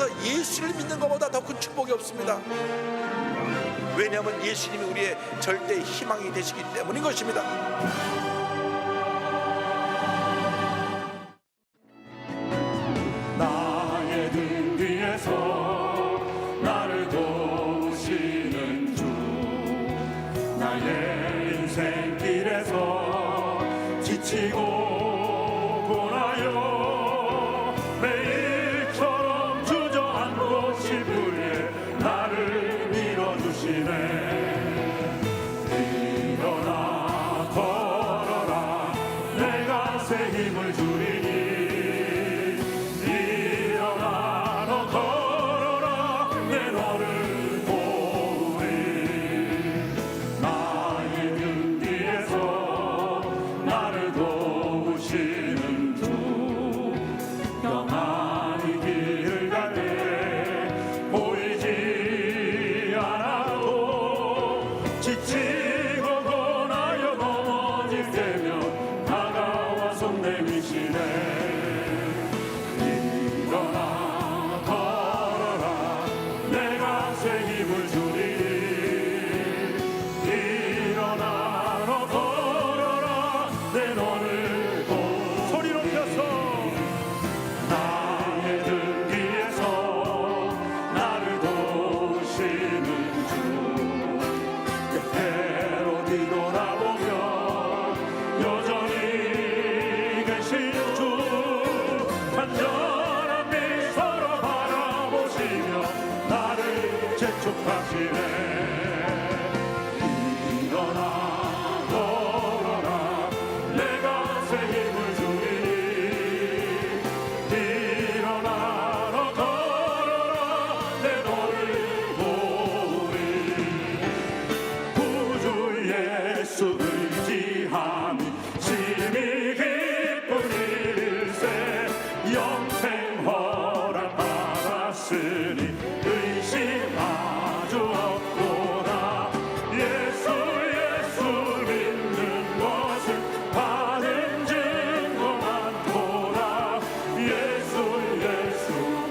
세상에서 예수를 믿는 것보다 더 큰 축복이 없습니다. 왜냐하면 예수님이 우리의 절대 희망이 되시기 때문인 것입니다. 나의 등 뒤에서 나를 도우시는 주, 나의 인생길에서 지치고 고나여 매일처럼 주저앉고 싶을 때 나를 밀어주시네. 일어나 걸어라, 내가 새 힘을 주리니. 일어나 너 걸어라, 내 너를 도우리. 나의 등 뒤에서 나를 도우시는 주, 평안히 길을 갈 때 보이지 않아도 지치고 고나여 넘어질 때면 다가와 손 내미시네. 일어나 걸어라, 내가 새 힘을 주리니. 일어나 너 걸어라, 내 너를 도. 소리 높여서. 나의 등 뒤에서 나를 도우시는 주, 때때로 뒤돌아보며 여전히 계신 주, 간절한 미소로 바라보시며 나를 재촉하시네. 일어나 걸어라, 내가 새 힘을 주리니. 일어나 너 걸어라, 내 너를 도우리. 구주 예수 의지함이 심히 기쁜 일일세. 영생 허락 받았으니 의심 아주 없도다. 예수 믿는 것은 받은 증거 많도다. 예수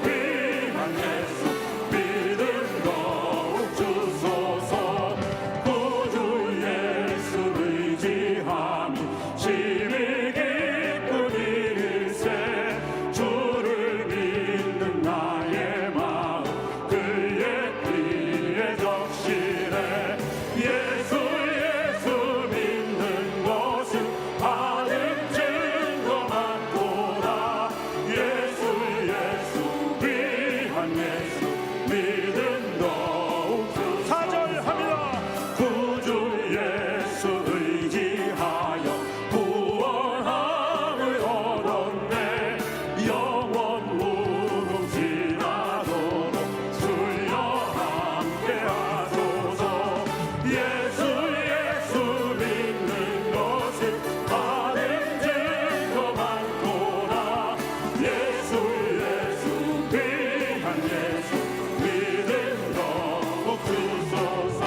위한 예수 믿음 더욱 주소서. 구주 예수 의지함이 심히 기쁜 일일세. 주를 믿는 나의 마음 그의 귀에 적시네. 예수 믿는 것은 받은 증거 많도다. 예수 위한 예수 믿음 더욱 주. 4절합니다. 구주 예수 의지하여 구원함을 얻었네. 영원 무궁지나도록 주여 함께 하소서. 예수 믿는 것은 받은 증거 많도다. 예수 위한 예수 믿음 더욱 주소서.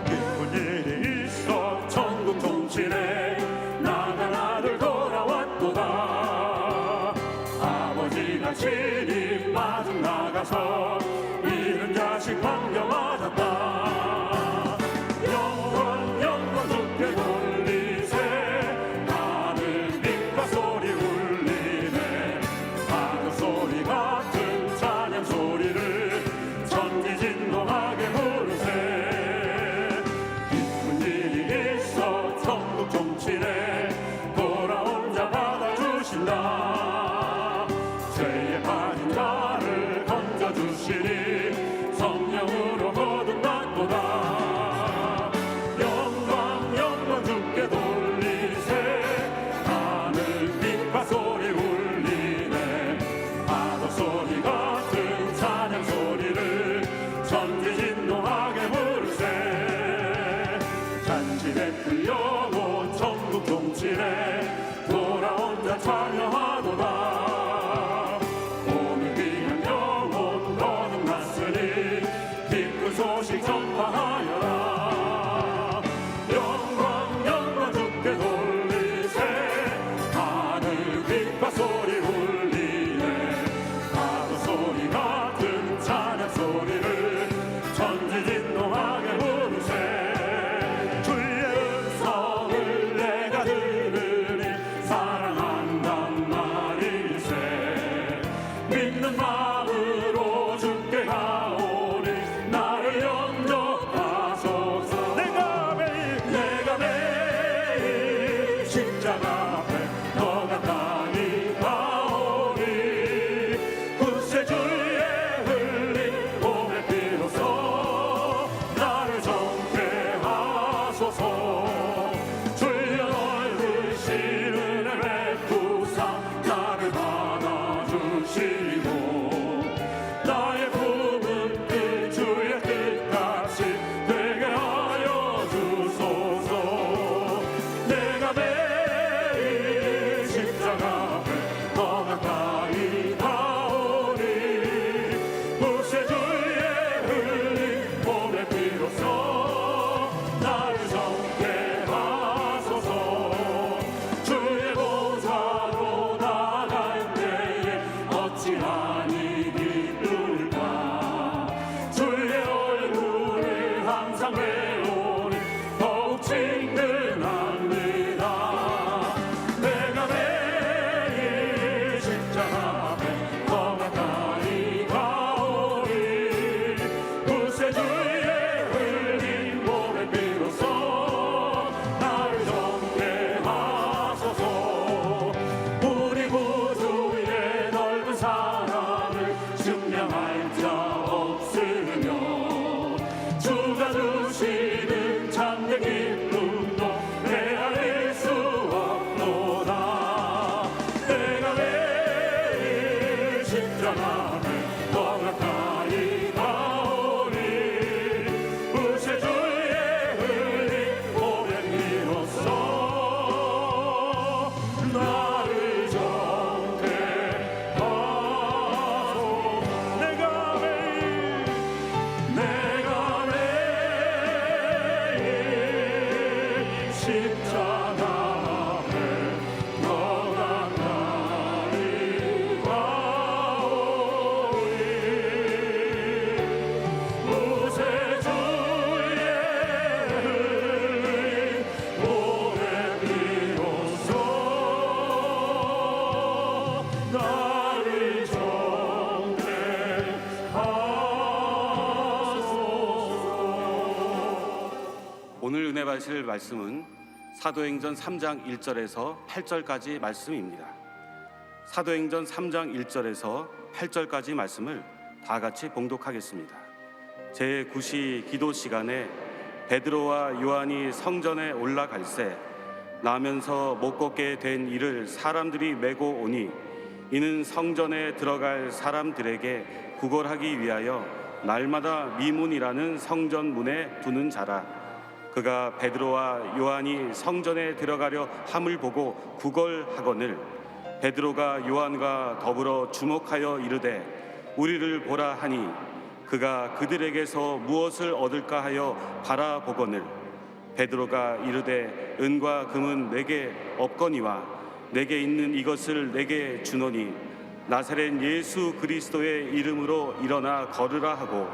기쁜 일이 있어 천국 통치네. 나간 아들 돌아왔도다. 아버지가 친히 마중 나가서 잃은 자식 반겨 맞았다. 영원 주께 돌리세. 하늘 빛과 소리 울리네. 파도 소리 같은 찬양 소리를 천지진동하게 부르세. 기쁜 일이 있어 천국 통치네. 돌아온 자 받아주신다. 죄에 빠진 자를 건져주시. 심장함에 더 가까이 가오리 구세주의 흘린 보혈 피로써 나를 정죄하소 내가 매일 십자가 앞에 더 가까이 가오리 구세주의 흘린 보혈 피로써 나를 정죄하소서. 오늘 은혜 받으실 말씀은 사도행전 3장 1절에서 8절까지 말씀입니다. 사도행전 3장 1절에서 8절까지 말씀을 다 같이 봉독하겠습니다. 제9시 기도 시간에 베드로와 요한이 성전에 올라갈새 나면서 못 걷게 된 이를 사람들이 메고 오니 이는 성전에 들어갈 사람들에게 구걸하기 위하여 날마다 미문이라는 성전 문에 두는 자라. 그가 베드로와 요한이 성전에 들어가려 함을 보고 구걸하거늘 베드로가 요한과 더불어 주목하여 이르되 우리를 보라 하니 그가 그들에게서 무엇을 얻을까 하여 바라보거늘 베드로가 이르되 은과 금은 내게 없거니와 내게 있는 이것을 내게 주노니 나사렛 예수 그리스도의 이름으로 일어나 걸으라 하고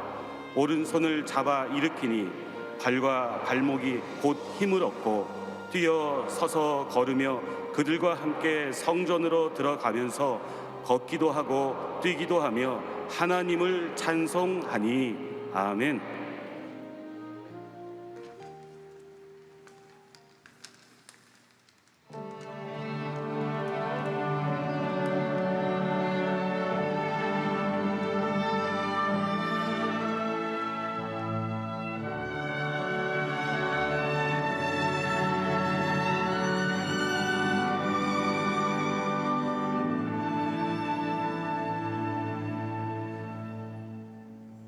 오른손을 잡아 일으키니 발과 발목이 곧 힘을 얻고 뛰어 서서 걸으며 그들과 함께 성전으로 들어가면서 걷기도 하고 뛰기도 하며 하나님을 찬송하니 아멘.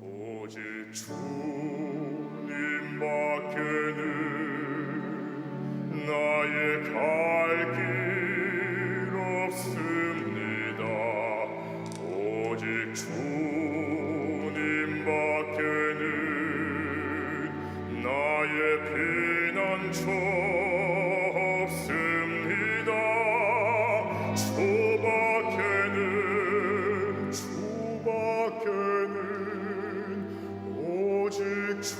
오직 주님밖에는 나의 갈 길 없습니다. 오직 주님밖에는 나의 피난처 없습니다. 주밖에는 오직 주님밖에는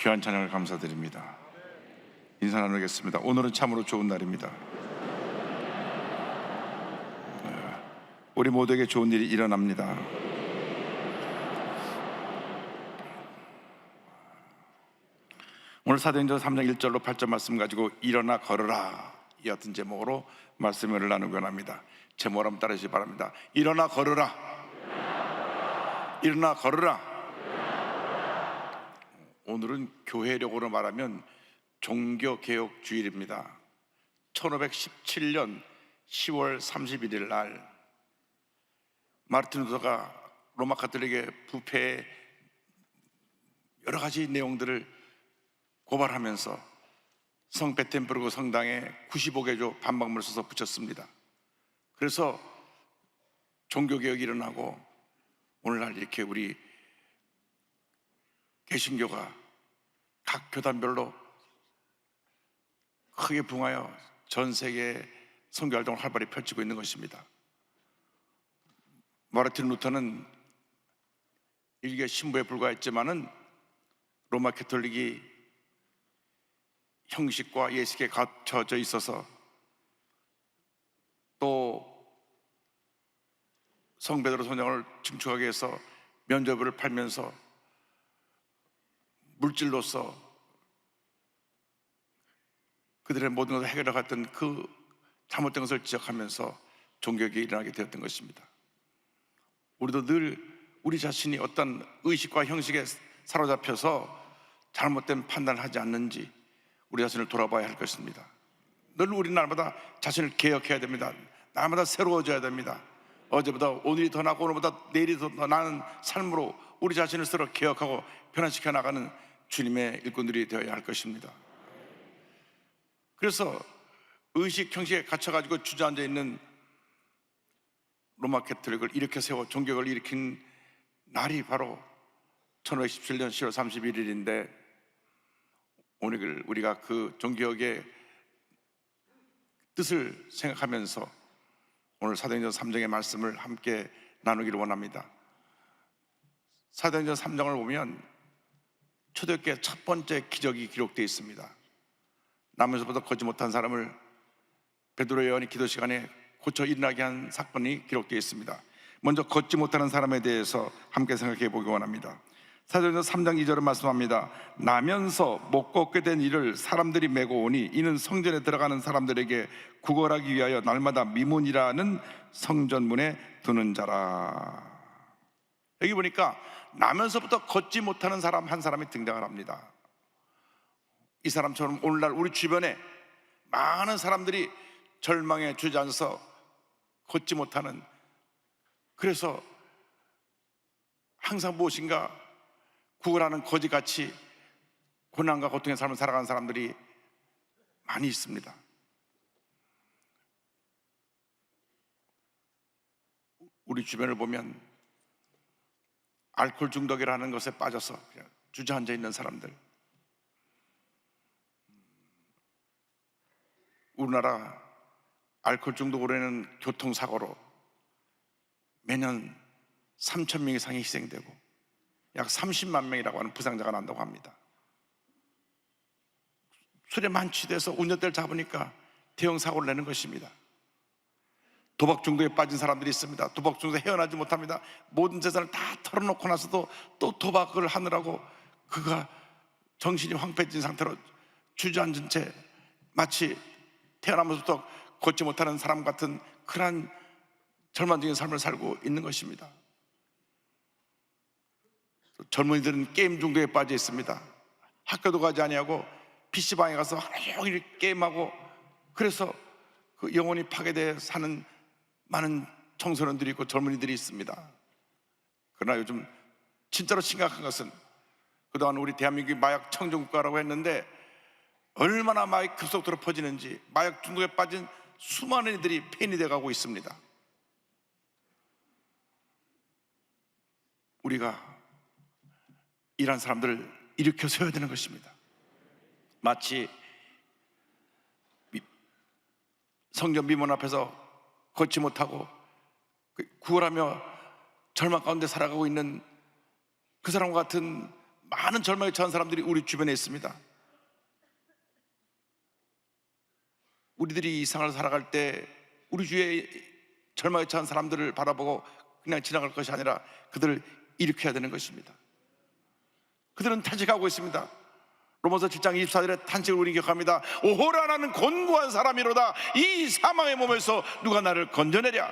귀한 찬양을 감사드립니다. 인사 나누겠습니다. 오늘은 참으로 좋은 날입니다. 우리 모두에게 좋은 일이 일어납니다. 오늘 사도행전 3장 1절로 8절 말씀 가지고 일어나 걸으라 이 같은 제목으로 말씀을 나누곤 합니다. 제목을 한번 따르시기 바랍니다. 일어나 걸으라. 일어나 걸으라. 오늘은 교회력으로 말하면 종교개혁 주일입니다. 1517년 10월 31일 날 마르틴 루터가 로마 가톨릭의 부패의 여러 가지 내용들을 고발하면서 성 베텐부르크 성당에 95개조 반박문을 써서 붙였습니다. 그래서 종교개혁이 일어나고 오늘날 이렇게 우리 개신교가 각 교단별로 크게 부흥하여 전 세계에 선교활동을 활발히 펼치고 있는 것입니다. 마르틴 루터는 일개 신부에 불과했지만은 로마 가톨릭이 형식과 예식에 갇혀져 있어서 또 성베드로 선장을 증축하기 위해서 면죄부를 팔면서 물질로서 그들의 모든 것을 해결해 갔던 그 잘못된 것을 지적하면서 종교개혁이 일어나게 되었던 것입니다. 우리도 늘 우리 자신이 어떤 의식과 형식에 사로잡혀서 잘못된 판단을 하지 않는지 우리 자신을 돌아봐야 할 것입니다. 늘 우리 날마다 자신을 개혁해야 됩니다. 날마다 새로워져야 됩니다. 어제보다 오늘이 더 낫고 오늘보다 내일이 더 나은 삶으로 우리 자신을 서로 개혁하고 변화시켜 나가는 주님의 일꾼들이 되어야 할 것입니다. 그래서 의식 형식에 갇혀가지고 주저앉아 있는 로마 가톨릭을 일으켜 세워 종교를 일으킨 날이 바로 1517년 10월 31일인데 오늘 우리가 그 종교개혁의 뜻을 생각하면서 오늘 사도행전 3장의 말씀을 함께 나누기를 원합니다. 사도행전 3장을 보면 초대교회 첫 번째 기적이 기록되어 있습니다. 남에서부터 걷지 못한 사람을 베드로 요한이 기도 시간에 고쳐 일어나게 한 사건이 기록되어 있습니다. 먼저 걷지 못하는 사람에 대해서 함께 생각해 보기 원합니다. 사도행전 3장 2절은 말씀합니다. 나면서 못 걷게 된 이를 사람들이 메고 오니 이는 성전에 들어가는 사람들에게 구걸하기 위하여 날마다 미문이라는 성전문에 두는 자라. 여기 보니까 나면서부터 걷지 못하는 사람 한 사람이 등장을 합니다. 이 사람처럼 오늘날 우리 주변에 많은 사람들이 절망에 주저앉아서 걷지 못하는, 그래서 항상 무엇인가 구걸하는 거지같이 고난과 고통의 삶을 살아가는 사람들이 많이 있습니다. 우리 주변을 보면 알코올 중독이라는 것에 빠져서 그냥 주저앉아 있는 사람들, 우리나라 알코올 중독으로 인한 교통사고로 매년 3,000명 이상이 희생되고 약 30만 명이라고 하는 부상자가 난다고 합니다. 술에 만취돼서 운전대를 잡으니까 대형 사고를 내는 것입니다. 도박 중독에 빠진 사람들이 있습니다. 도박 중독에서 헤어나지 못합니다. 모든 재산을 다 털어놓고 나서도 또 도박을 하느라고 그가 정신이 황폐해진 상태로 주저앉은 채 마치 태어나면서부터 걷지 못하는 사람 같은 그런 절망적인 삶을 살고 있는 것입니다. 젊은이들은 게임 중독에 빠져 있습니다. 학교도 가지 아니하고 PC방에 가서 하루 종일 게임하고, 그래서 그 영혼이 파괴되어 사는 많은 청소년들이 있고 젊은이들이 있습니다. 그러나 요즘 진짜로 심각한 것은, 그동안 우리 대한민국이 마약 청정국가라고 했는데 얼마나 마약이 급속도로 퍼지는지, 마약 중독에 빠진 수많은 이들이 폐인이 돼가고 있습니다. 우리가 이런 사람들을 일으켜 세워야 되는 것입니다. 마치 성전 미문 앞에서 걷지 못하고 구걸하며 절망 가운데 살아가고 있는 그 사람과 같은 많은 절망에 처한 사람들이 우리 주변에 있습니다. 우리들이 이 세상을 살아갈 때 우리 주위에 절망에 처한 사람들을 바라보고 그냥 지나갈 것이 아니라 그들을 일으켜야 되는 것입니다. 그들은 탄식하고 있습니다. 로마서 7장 24절에 탄식을 우리 기억합니다. 오호라, 나는 곤고한 사람이로다. 이 사망의 몸에서 누가 나를 건져내랴.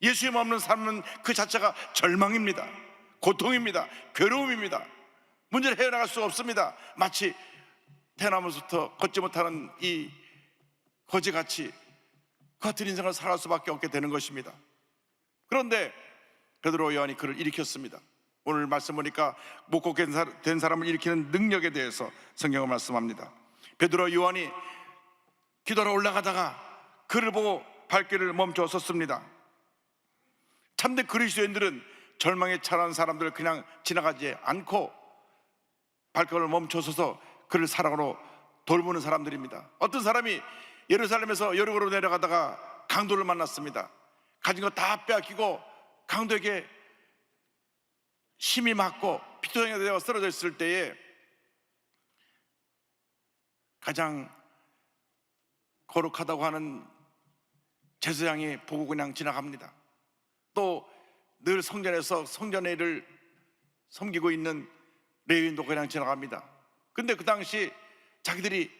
예수님 없는 삶은 그 자체가 절망입니다. 고통입니다. 괴로움입니다. 문제를 헤어나갈 수가 없습니다. 마치 태어나면서부터 걷지 못하는 이 거지같이 그 같은 인생을 살아갈 수밖에 없게 되는 것입니다. 그런데 베드로 요한이 그를 일으켰습니다. 오늘 말씀 보니까 못 걷게 된 사람을 일으키는 능력에 대해서 성경을 말씀합니다. 베드로 요한이 기도하러 올라가다가 그를 보고 발길을 멈춰 섰습니다. 참된 그리스도인들은 절망에 처한 사람들을 그냥 지나가지 않고 발걸음을 멈춰서서 그를 사랑으로 돌보는 사람들입니다. 어떤 사람이 예루살렘에서 여리고로 내려가다가 강도를 만났습니다. 가진 거 다 빼앗기고 강도에게 힘이 맞고 피투성이가 되어 쓰러져 있을 때에 가장 거룩하다고 하는 제사장이 보고 그냥 지나갑니다. 또 늘 성전에서 성전의 일을 섬기고 있는 레위인도 그냥 지나갑니다. 근데 그 당시 자기들이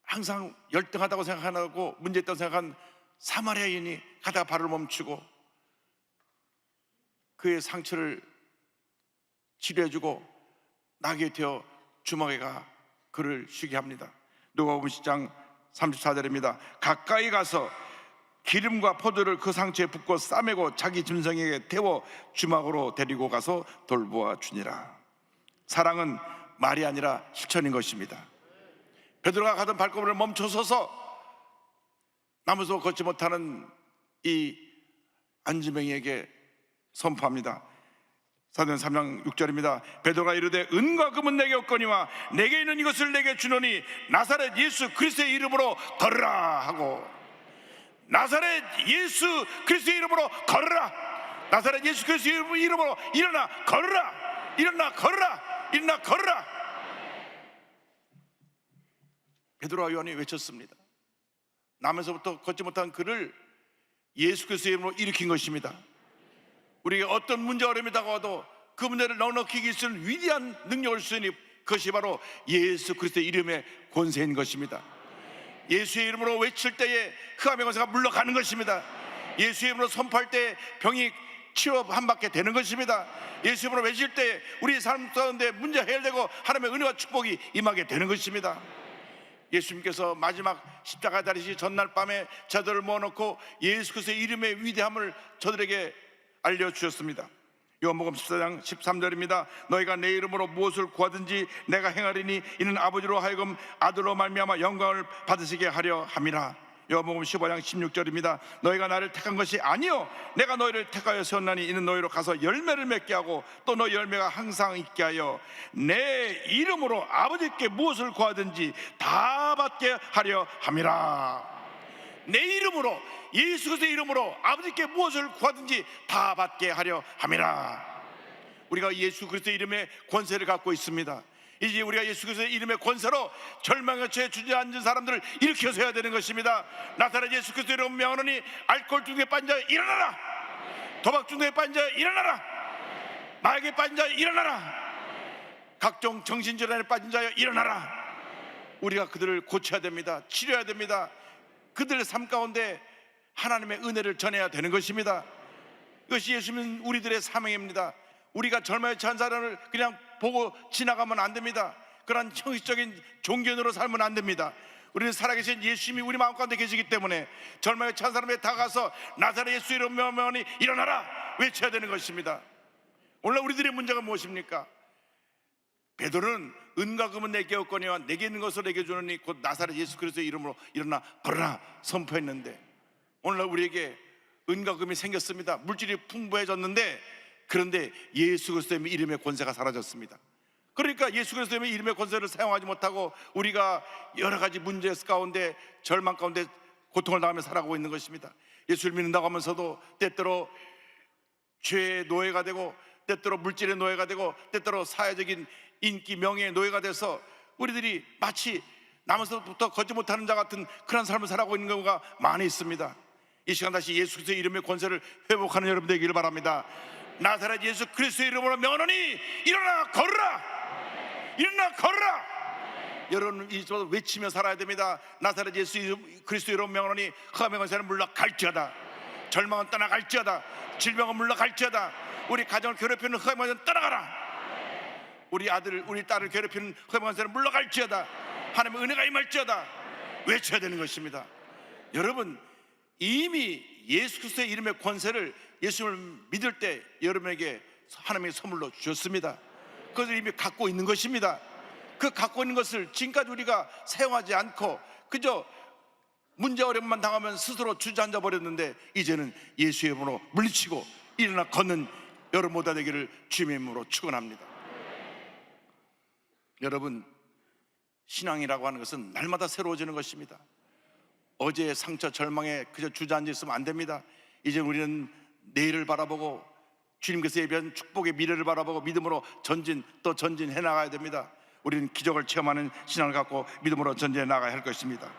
항상 열등하다고 생각하고 문제있다고 생각한 사마리아인이 가다가 발을 멈추고 그의 상처를 치료해주고 나게 되어 주막에 가 그를 쉬게 합니다. 누가복음 10장 34절입니다. 가까이 가서 기름과 포도를 그 상처에 붓고 싸매고 자기 짐승에게 태워 주막으로 데리고 가서 돌보아 주니라. 사랑은 말이 아니라 실천인 것입니다. 베드로가 가던 발걸음을 멈춰서서 남에서 걷지 못하는 이 안지명이에게 선포합니다. 사도행전 3장 6절입니다. 베드로가 이르되 은과 금은 내게 없거니와 내게 있는 이것을 내게 주노니 나사렛 예수 그리스도의 이름으로 걸으라 하고, 나사렛 예수 그리스도의 이름으로 걸으라. 나사렛 예수 그리스도의 이름으로 일어나 걸으라. 일어나 걸으라. 일어나 걸으라. 베드로와 요한이 외쳤습니다. 남에서부터 걷지 못한 그를 예수 그리스도의 이름으로 일으킨 것입니다. 우리에게 어떤 문제가 어려움이 다가와도 그 문제를 넉넉히 이길 수 있는 위대한 능력을 주시니 그것이 바로 예수 그리스도의 이름의 권세인 것입니다. 예수의 이름으로 외칠 때에 흑암의 권세가 물러가는 것입니다. 예수의 이름으로 선포할 때에 병이 치료함받게 되는 것입니다. 예수의 이름으로 외칠 때에 우리 삶 가운데 문제가 해결되고 하나님의 은혜와 축복이 임하게 되는 것입니다. 예수님께서 마지막 십자가 다리시 전날 밤에 저들을 모아놓고 예수 그리스도의 이름의 위대함을 저들에게 알려주셨습니다. 요한복음 14장 13절입니다. 너희가 내 이름으로 무엇을 구하든지 내가 행하리니 이는 아버지로 하여금 아들로 말미암아 영광을 받으시게 하려 함이라. 요한복음 15장 16절입니다. 너희가 나를 택한 것이 아니요 내가 너희를 택하여 세웠나니 이는 너희로 가서 열매를 맺게 하고 또 너희 열매가 항상 있게 하여 내 이름으로 아버지께 무엇을 구하든지 다 받게 하려 함이라. 내 이름으로, 예수 그리스도의 이름으로 아버지께 무엇을 구하든지 다 받게 하려 함이라. 우리가 예수 그리스도의 이름의 권세를 갖고 있습니다. 이제 우리가 예수 그리스도의 이름의 권세로 절망에 처해 주저앉은 사람들을 일으켜서 해야 되는 것입니다. 나타나 예수 그리스도의 이름으로 명하노니 알코올 중독에 빠진 자 일어나라. 도박 중독에 빠진 자 일어나라. 마약에 빠진 자 일어나라. 각종 정신질환에 빠진 자 일어나라. 우리가 그들을 고쳐야 됩니다. 치료해야 됩니다. 그들의 삶 가운데 하나님의 은혜를 전해야 되는 것입니다. 이것이 예수님 우리들의 사명입니다. 우리가 젊어야 찬 사람을 그냥 보고 지나가면 안 됩니다. 그런 형식적인 종교인으로 살면 안 됩니다. 우리는 살아계신 예수님이 우리 마음 가운데 계시기 때문에 젊어야 찬 사람에 다가가서 나사렛 예수 이름 명하니 일어나라 외쳐야 되는 것입니다. 오늘 우리들의 문제가 무엇입니까? 베드로는 은과 금은 내게 없거니와 내게 있는 것을 내게 주노니 곧 나사렛 예수 그리스도의 이름으로 일어나 걸어라 선포했는데, 오늘날 우리에게 은과 금이 생겼습니다. 물질이 풍부해졌는데, 그런데 예수 그리스도의 이름의 권세가 사라졌습니다. 그러니까 예수 그리스도의 이름의 권세를 사용하지 못하고 우리가 여러 가지 문제 가운데, 절망 가운데 고통을 당하며 살아가고 있는 것입니다. 예수를 믿는다고 하면서도 때때로 죄의 노예가 되고, 때때로 물질의 노예가 되고, 때때로 사회적인 인기 명예의 노예가 돼서 우리들이 마치 남에서부터 걷지 못하는 자 같은 그런 삶을 살아가고 있는 경우가 많이 있습니다. 이 시간 다시 예수 그리스도의 이름의 권세를 회복하는 여러분 되기를 바랍니다. 나사렛 예수 그리스도의 이름으로 명하노니 일어나 걸으라, 일어나 걸으라. 여러분 이 집에서 외치며 살아야 됩니다. 나사렛 예수 그리스도의 이름으로 명하노니 흑암의 권세는 물러갈지어다, 절망은 떠나갈지어다, 질병은 물러갈지어다, 우리 가정을 괴롭히는 흑암의 권세는 떠나가라, 우리 아들 우리 딸을 괴롭히는 흑암의 권세는 물러갈지어다, 하나님의 은혜가 임할지어다 외쳐야 되는 것입니다. 여러분 이미 예수 그리스도의 이름의 권세를 예수를 믿을 때 여러분에게 하나님의 선물로 주셨습니다. 그것을 이미 갖고 있는 것입니다. 그 갖고 있는 것을 지금까지 우리가 사용하지 않고 그저 문제 어려움만 당하면 스스로 주저앉아 버렸는데, 이제는 예수의 이름으로 물리치고 일어나 걷는 여러분 모두 되기를 주님의 이름으로 축원합니다. 여러분 신앙이라고 하는 것은 날마다 새로워지는 것입니다. 어제의 상처 절망에 그저 주저앉아 있으면 안 됩니다. 이제 우리는 내일을 바라보고 주님께서 예비한 축복의 미래를 바라보고 믿음으로 전진 또 전진해 나가야 됩니다. 우리는 기적을 체험하는 신앙을 갖고 믿음으로 전진해 나가야 할 것입니다.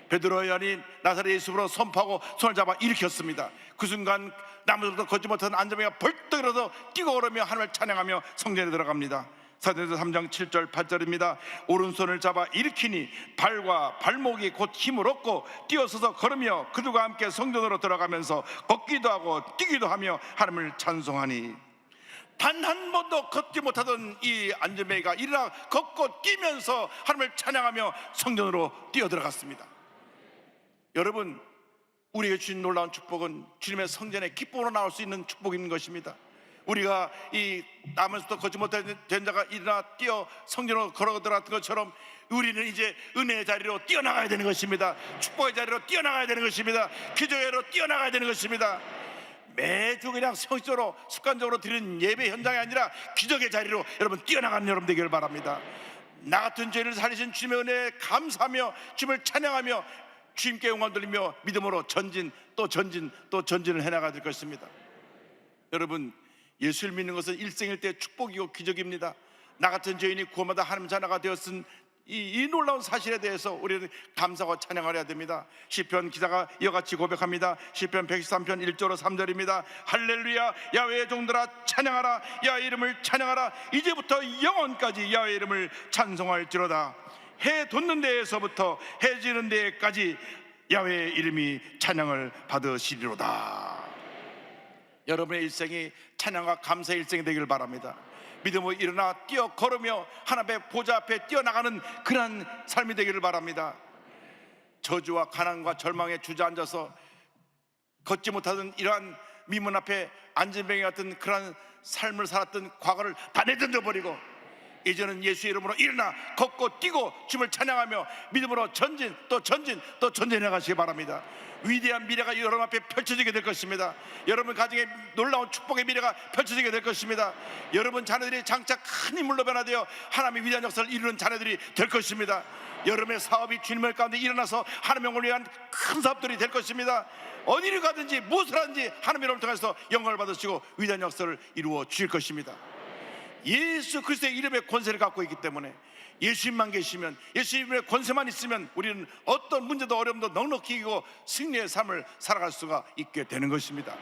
베드로의 아닌 나사렛 예수로 선포하고 손을 잡아 일으켰습니다. 그 순간 나무들도 걷지 못하는 안전뱅이가 벌떡 일어서 뛰고 걸으며 하나님을 찬양하며 성전에 들어갑니다. 사도행전 3장 7절 8절입니다. 오른손을 잡아 일으키니 발과 발목이 곧 힘을 얻고 뛰어서서 걸으며 그들과 함께 성전으로 들어가면서 걷기도 하고 뛰기도 하며 하나님을 찬송하니, 단 한 번도 걷지 못하던 이 안전뱅이가 일어나 걷고 뛰면서 하나님을 찬양하며 성전으로 뛰어들어갔습니다. 여러분 우리에게 주신 놀라운 축복은 주님의 성전에 기쁨으로 나올 수 있는 축복인 것입니다. 우리가 이 남에서도 걷지 못하는 자가 일어나 뛰어 성전으로 걸어 들어갔던 것처럼 우리는 이제 은혜의 자리로 뛰어나가야 되는 것입니다. 축복의 자리로 뛰어나가야 되는 것입니다. 기도회로 뛰어나가야 되는 것입니다. 매주 그냥 성적으로 습관적으로 드리는 예배 현장이 아니라 기적의 자리로 여러분 뛰어나가는 여러분 되기를 바랍니다. 나 같은 죄를 살리신 주님의 은혜에 감사하며 주님을 찬양하며 주님께 영광 돌리며 믿음으로 전진 또 전진 또 전진을 해나가야 될 것입니다. 여러분 예수를 믿는 것은 일생일대 축복이고 기적입니다. 나 같은 죄인이 구원받아 하나님 자녀가 되었은 이 놀라운 사실에 대해서 우리는 감사와 찬양을 해야 됩니다. 시편 기자가 이와 같이 고백합니다. 시편 113편 1절로 3절입니다. 할렐루야, 야훼의 종들아 찬양하라, 야훼의 이름을 찬양하라, 이제부터 영원까지 야훼의 이름을 찬송할지로다. 해 돋는 데에서부터 해 지는 데까지 야훼의 이름이 찬양을 받으시리로다. 여러분의 일생이 찬양과 감사의 일생이 되기를 바랍니다. 믿음으로 일어나 뛰어 걸으며 하나님의 보좌 앞에 뛰어나가는 그런 삶이 되기를 바랍니다. 저주와 가난과 절망에 주저앉아서 걷지 못하던 이러한 미문 앞에 안전뱅이 같은 그런 삶을 살았던 과거를 다 내던져버리고 이제는 예수의 이름으로 일어나 걷고 뛰고 주님을 찬양하며 믿음으로 전진 또 전진 또 전진해 가시기 바랍니다. 위대한 미래가 여러분 앞에 펼쳐지게 될 것입니다. 여러분 가정에 놀라운 축복의 미래가 펼쳐지게 될 것입니다. 여러분 자녀들이 장차 큰 인물로 변화되어 하나님의 위대한 역사를 이루는 자녀들이 될 것입니다. 여러분의 사업이 주님의 가운데 일어나서 하나님의 영광을 위한 큰 사업들이 될 것입니다. 어디를 가든지 무엇을 하든지 하나님의 이름을 통해서 영광을 받으시고 위대한 역사를 이루어 주실 것입니다. 예수 그리스도의 이름의 권세를 갖고 있기 때문에 예수님만 계시면, 예수님의 권세만 있으면 우리는 어떤 문제도 어려움도 넉넉히 이기고 승리의 삶을 살아갈 수가 있게 되는 것입니다.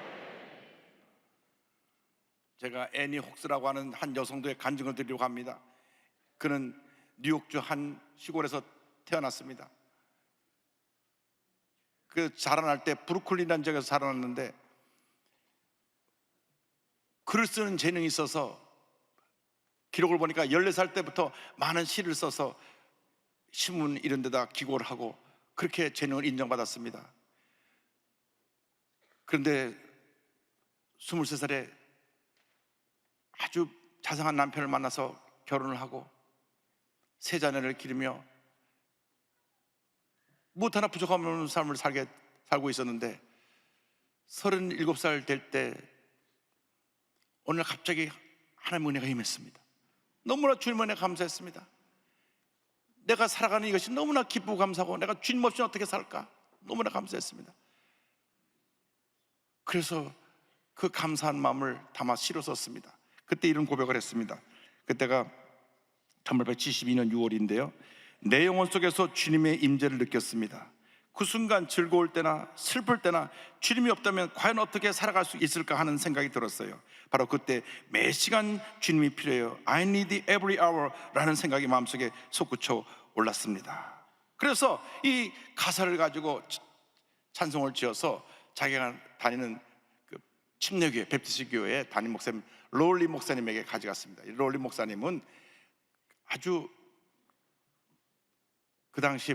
제가 애니 혹스라고 하는 한 여성도의 간증을 드리려고 합니다. 그는 뉴욕주 한 시골에서 태어났습니다. 그 자라날 때 브루클린이라는 지역에서 자라났는데 글을 쓰는 재능이 있어서 기록을 보니까 14살 때부터 많은 시를 써서 신문 이런 데다 기고를 하고 그렇게 재능을 인정받았습니다. 그런데 23살에 아주 자상한 남편을 만나서 결혼을 하고 세 자녀를 기르며 무엇 하나 부족함 없는 삶을 살고 있었는데 37살 될 때 오늘 갑자기 하나님의 은혜가 임했습니다. 너무나 주님 은혜 감사했습니다. 내가 살아가는 이것이 너무나 기쁘고 감사하고 내가 주님 없이 어떻게 살까 너무나 감사했습니다. 그래서 그 감사한 마음을 담아 시로 썼습니다. 그때 이런 고백을 했습니다. 그때가 1872년 6월인데요 내 영혼 속에서 주님의 임재를 느꼈습니다. 그 순간 즐거울 때나 슬플 때나 주님이 없다면 과연 어떻게 살아갈 수 있을까 하는 생각이 들었어요. 바로 그때 매 시간 주님이 필요해요. I need every hour 라는 생각이 마음속에 솟구쳐 올랐습니다. 그래서 이 가사를 가지고 찬송을 지어서 자기가 다니는 그 침례교회 베프티스 교회 담임 목사님 롤리 목사님에게 가져갔습니다. 이 롤리 목사님은 아주 그 당시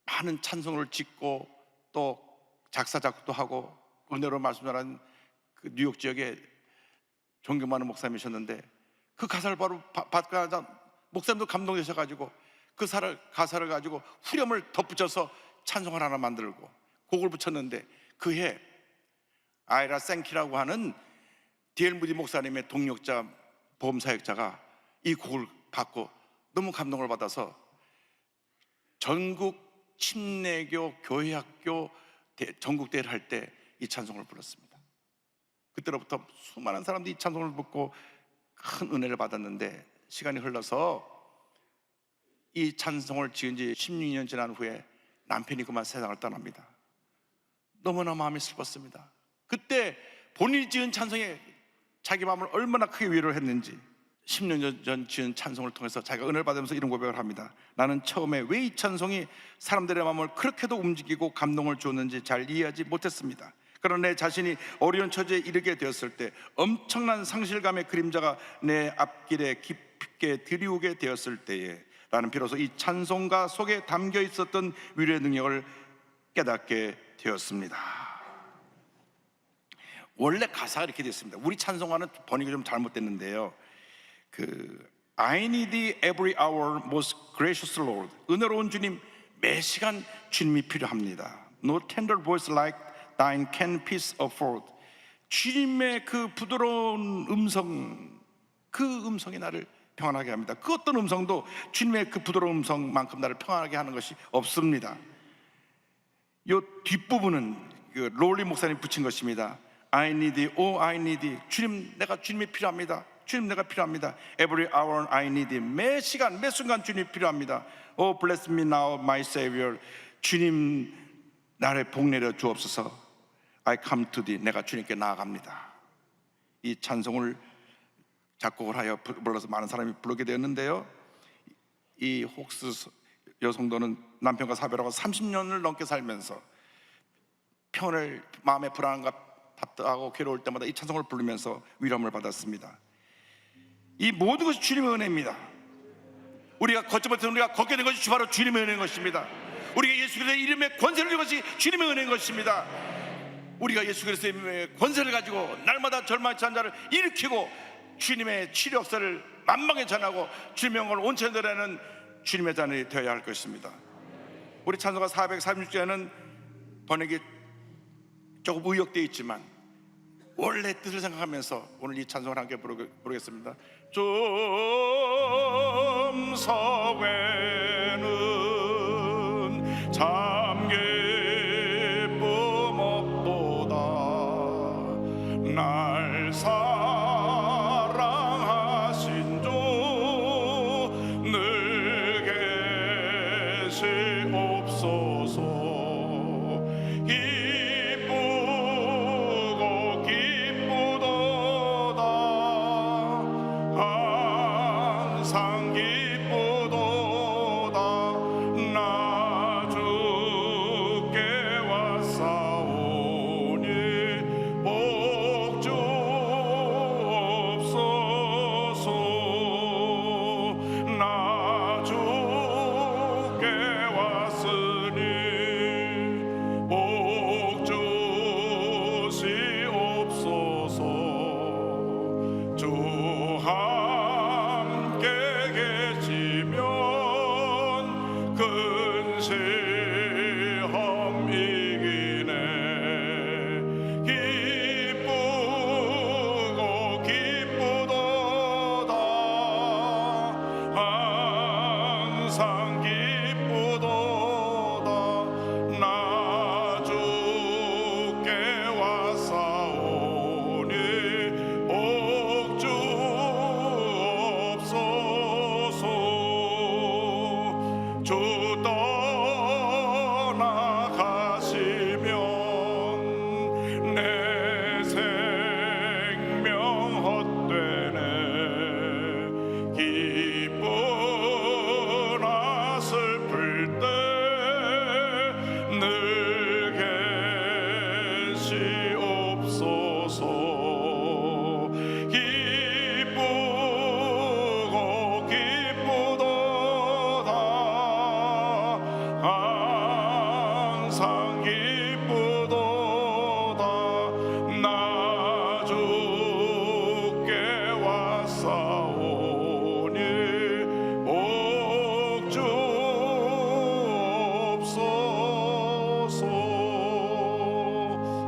많은 찬송을 짓고 또 작사 작곡도 하고 은혜로 말씀 전하는 그 뉴욕 지역에 존경 많은 목사님이셨는데 그 가사를 바로 받자마자 목사님도 감동되셔가지고 그 가사를 가지고 후렴을 덧붙여서 찬송을 하나 만들고 곡을 붙였는데 그해 아이라 생키라고 하는 D.L. 무디 목사님의 동력자 보험사역자가 이 곡을 받고 너무 감동을 받아서 전국 침례교 교회학교 전국대회를 할 때 이 찬송을 불렀습니다. 그때로부터 수많은 사람들이 이 찬송을 듣고 큰 은혜를 받았는데 시간이 흘러서 이 찬송을 지은 지 16년 지난 후에 남편이 그만 세상을 떠납니다. 너무나 마음이 슬펐습니다. 그때 본인이 지은 찬송에 자기 마음을 얼마나 크게 위로를 했는지 10년 전 지은 찬송을 통해서 자기가 은혜를 받으면서 이런 고백을 합니다. 나는 처음에 왜 이 찬송이 사람들의 마음을 그렇게도 움직이고 감동을 주었는지 잘 이해하지 못했습니다. 그러나 내 자신이 어려운 처지에 이르게 되었을 때 엄청난 상실감의 그림자가 내 앞길에 깊게 들이오게 되었을 때에 나는 비로소 이 찬송가 속에 담겨 있었던 위로의 능력을 깨닫게 되었습니다. 원래 가사가 이렇게 되어 있습니다. 우리 찬송가는 번역이 좀 잘못됐는데요 I need every hour most gracious Lord 은혜로운 주님 매 시간 주님이 필요합니다. No tender voice like thine can peace afford 주님의 그 부드러운 음성 그 음성이 나를 평안하게 합니다. 그 어떤 음성도 주님의 그 부드러운 음성만큼 나를 평안하게 하는 것이 없습니다. 이 뒷부분은 그 롤리 목사님 붙인 것입니다. I need, oh I need 주님 내가 주님이 필요합니다. 주님 내가 필요합니다. Every hour I need 매 시간 매 순간 주님이 필요합니다. Oh bless me now my Savior 주님 나를 복 내려 주옵소서. I come to thee 내가 주님께 나아갑니다. 이 찬송을 작곡을 하여 불러서 많은 사람이 부르게 되었는데요 이 혹스 여성도는 남편과 사별하고 30년을 넘게 살면서 평온을 마음의 불안함과 답답하고 괴로울 때마다 이 찬송을 부르면서 위로함을 받았습니다. 이 모든 것이 주님의 은혜입니다. 우리가 걷지 못해서 우리가 걷게 된 것이 바로 주님의 은혜인 것입니다. 우리가 예수 그리스도의 이름에 권세를 준 것이 주님의 은혜인 것입니다. 우리가 예수 그리스도의 이름에 권세를 가지고 날마다 절망치 한 자를 일으키고 주님의 치료 역사를 만방에 전하고 주님의 영광을 온천히 드러내는 주님의 자녀이 되어야 할 것입니다. 우리 찬송가 436장에는 번역이 조금 의역되어 있지만 원래 뜻을 생각하면서 오늘 이 찬송을 함께 부르겠습니다. 좀 서외는 참 기쁨 없도다 날 사랑하신 주 늘 계시옵소서 항상 기쁘도다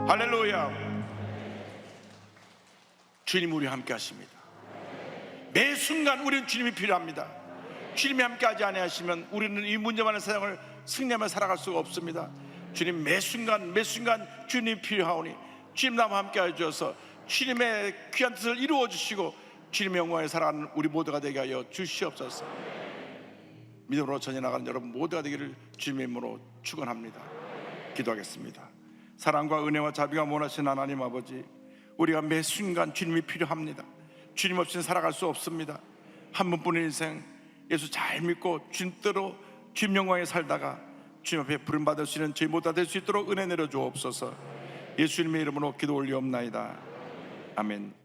할렐루야. 주님 우리와 함께 하십니다. 매 순간 우리는 주님이 필요합니다. 주님이 함께하지 아니하시면 우리는 이 문제만의 세상을 승리하며 살아갈 수가 없습니다. 주님 매 순간 주님이 필요하오니 주님 나와 함께해 주셔서 주님의 귀한 뜻을 이루어 주시고 주님의 영광에 살아가는 우리 모두가 되게 하여 주시옵소서. 믿음으로 전해 나가는 여러분 모두가 되기를 주님의 이름으로 축원합니다. 기도하겠습니다. 사랑과 은혜와 자비가 원하신 하나님 아버지, 우리가 매 순간 주님이 필요합니다. 주님 없이는 살아갈 수 없습니다. 한 번뿐인 인생 예수 잘 믿고 주님대로 주님 영광에 살다가 주님 앞에 부름받을 수 있는 저희 모두가 될 수 있도록 은혜 내려 주옵소서. 예수님의 이름으로 기도 올리옵나이다. 아멘.